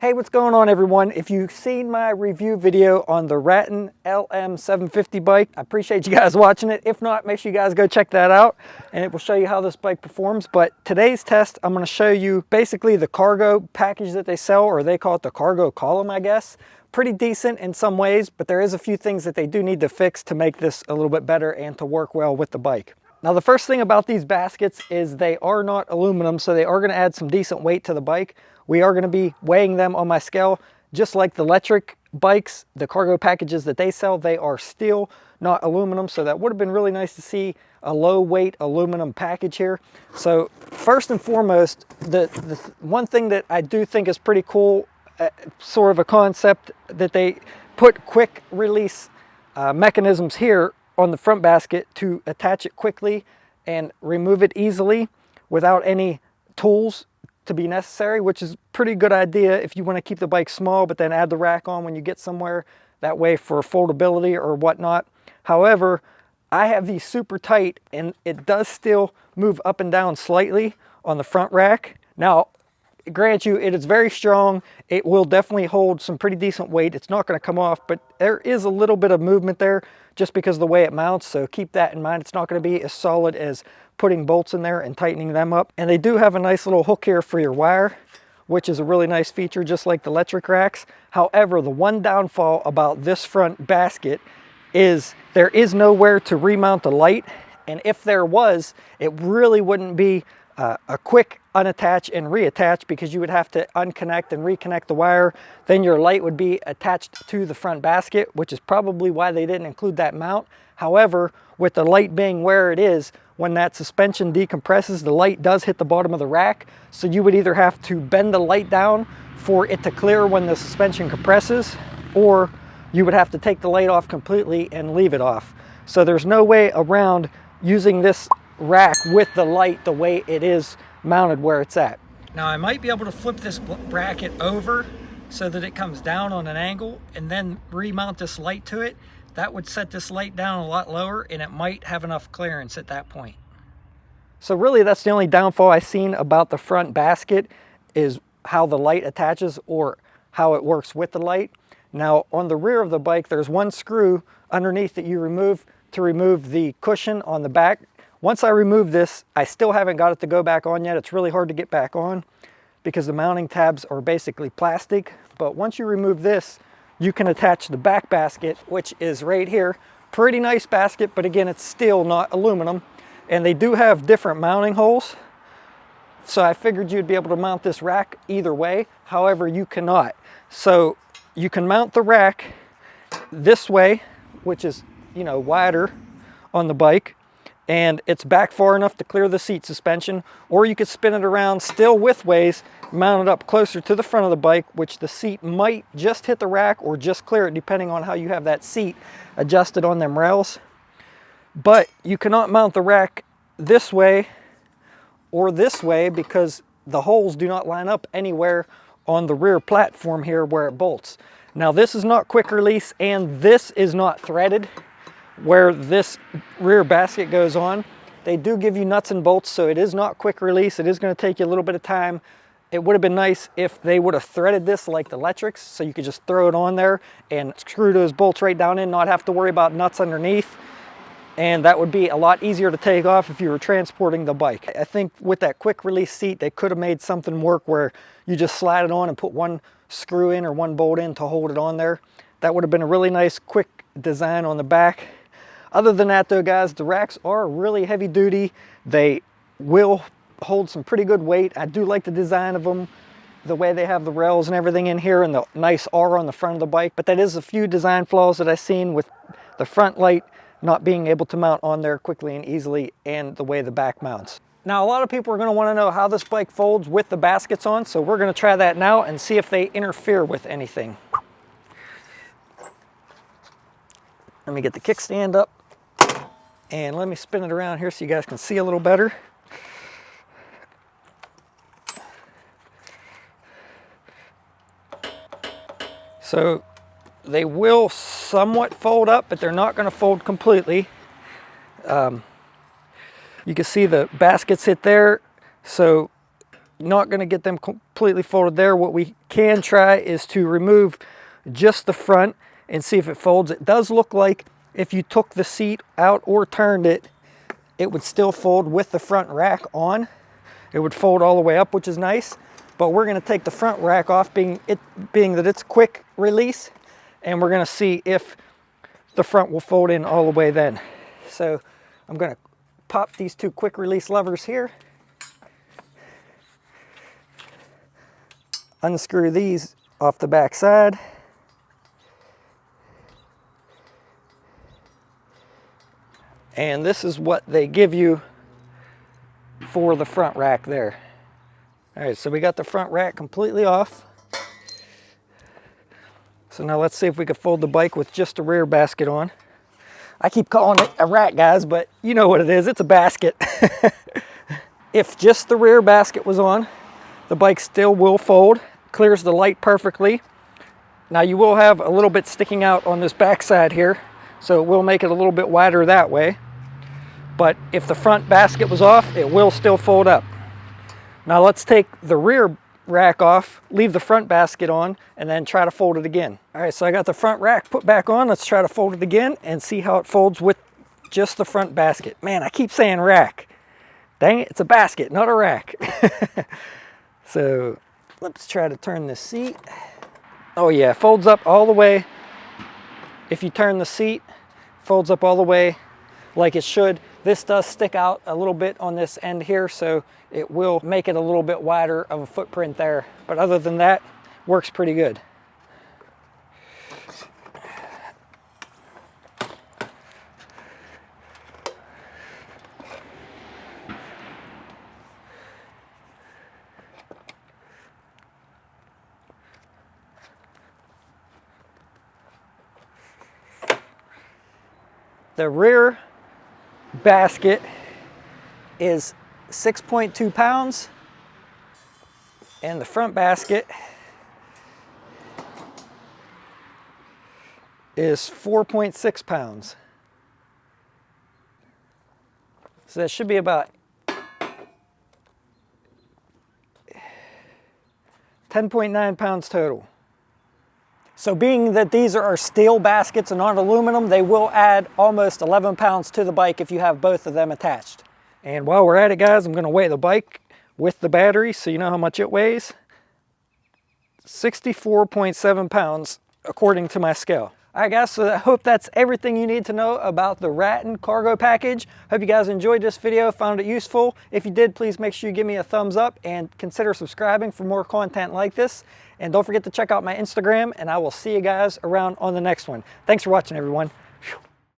Hey, what's going on everyone? If you've seen my review video on the Rattan LM-750 bike, I appreciate you guys watching it. If not, make sure you guys go check that out and it will show you how this bike performs. But today's test, I'm going to show you basically the cargo package that they sell, or they call it the cargo column, I guess. Pretty decent in some ways, but there is a few things that they do need to fix to make this a little bit better and to work well with the bike. Now, the first thing about these baskets is they are not aluminum, so they are going to add some decent weight to the bike. We are going to be weighing them on my scale, just like the electric bikes, the cargo packages that they sell, they are steel, not aluminum. So that would have been really nice to see a low weight aluminum package here. So first and foremost, the one thing that I do think is pretty cool, sort of a concept, that they put quick release mechanisms here on the front basket to attach it quickly and remove it easily without any tools to be necessary, which is a pretty good idea if you want to keep the bike small but then add the rack on when you get somewhere, that way for foldability or whatnot. However, I have these super tight and it does still move up and down slightly on the front rack. Now, grant you, it is very strong. It will definitely hold some pretty decent weight. It's not going to come off, but there is a little bit of movement there just because of the way it mounts, so keep that in mind. It's not going to be as solid as putting bolts in there and tightening them up. And they do have a nice little hook here for your wire, which is a really nice feature, just like the electric racks. However, the one downfall about this front basket is there is nowhere to remount the light, and if there was, it really wouldn't be a quick unattach and reattach, because you would have to unconnect and reconnect the wire. Then your light would be attached to the front basket, which is probably why they didn't include that mount. However, with the light being where it is, when that suspension decompresses, the light does hit the bottom of the rack. So you would either have to bend the light down for it to clear when the suspension compresses, or you would have to take the light off completely and leave it off. So there's no way around using this rack with the light the way it is mounted where it's at. Now, I might be able to flip this bracket over so that it comes down on an angle and then remount this light to it. That would set this light down a lot lower and it might have enough clearance at that point. So really, that's the only downfall I've seen about the front basket, is how the light attaches or how it works with the light. Now, on the rear of the bike, there's one screw underneath that you remove to remove the cushion on the back. Once I remove this, I still haven't got it to go back on yet. It's really hard to get back on because the mounting tabs are basically plastic. But once you remove this, you can attach the back basket, which is right here. Pretty nice basket, but again, it's still not aluminum. And they do have different mounting holes, so I figured you'd be able to mount this rack either way. However, you cannot. So you can mount the rack this way, which is, you know, wider on the bike, and it's back far enough to clear the seat suspension, or you could spin it around still widthways, mount it up closer to the front of the bike, which the seat might just hit the rack or just clear it, depending on how you have that seat adjusted on them rails. But you cannot mount the rack this way or this way because the holes do not line up anywhere on the rear platform here where it bolts. Now, this is not quick release and this is not threaded where this rear basket goes on. They do give you nuts and bolts, so it is not quick release. It is going to take you a little bit of time. It would have been nice if they would have threaded this like the electrics, so you could just throw it on there and screw those bolts right down in, not have to worry about nuts underneath. And that would be a lot easier to take off if you were transporting the bike. I think with that quick release seat, they could have made something work where you just slide it on and put one screw in or one bolt in to hold it on there. That would have been a really nice quick design on the back. Other than that though, guys, the racks are really heavy duty. They will hold some pretty good weight. I do like the design of them, the way they have the rails and everything in here and the nice R on the front of the bike. But that is a few design flaws that I've seen with the front light not being able to mount on there quickly and easily, and the way the back mounts. Now, a lot of people are going to want to know how this bike folds with the baskets on, so we're going to try that now and see if they interfere with anything. Let me get the kickstand up and let me spin it around here so you guys can see a little better. So they will somewhat fold up, but they're not going to fold completely. You can see the baskets hit there, so not going to get them completely folded there. What we can try is to remove just the front and see if it folds. It does look like if you took the seat out or turned it, it would still fold with the front rack on. It would fold all the way up, which is nice. But we're going to take the front rack off, being that it's quick release, and we're going to see if the front will fold in all the way then. So I'm going to pop these two quick release levers here, unscrew these off the back side, and this is what they give you for the front rack there. All right, so we got the front rack completely off. So now let's see if we can fold the bike with just a rear basket on. I keep calling it a rack, guys, but you know what it is. It's a basket. If just the rear basket was on, the bike still will fold. Clears the light perfectly. Now you will have a little bit sticking out on this back side here, so it will make it a little bit wider that way. But if the front basket was off, it will still fold up. Now let's take the rear rack off, leave the front basket on, and then try to fold it again. All right, so I got the front rack put back on. Let's try to fold it again and see how it folds with just the front basket. Man, I keep saying rack. Dang it, it's a basket, not a rack. So let's try to turn this seat. Oh yeah, folds up all the way. If you turn the seat, folds up all the way like it should. This does stick out a little bit on this end here, so it will make it a little bit wider of a footprint there. But other than that, works pretty good. The rear basket is 6.2 pounds and the front basket is 4.6 pounds. So that should be about 10.9 pounds total. So being that these are steel baskets and not aluminum, they will add almost 11 pounds to the bike if you have both of them attached. And while we're at it, guys, I'm going to weigh the bike with the battery so you know how much it weighs. 64.7 pounds according to my scale. All right, guys, so I hope that's everything you need to know about the Rattan cargo package. Hope you guys enjoyed this video, found it useful. If you did, please make sure you give me a thumbs up and consider subscribing for more content like this. And don't forget to check out my Instagram, and I will see you guys around on the next one. Thanks for watching, everyone.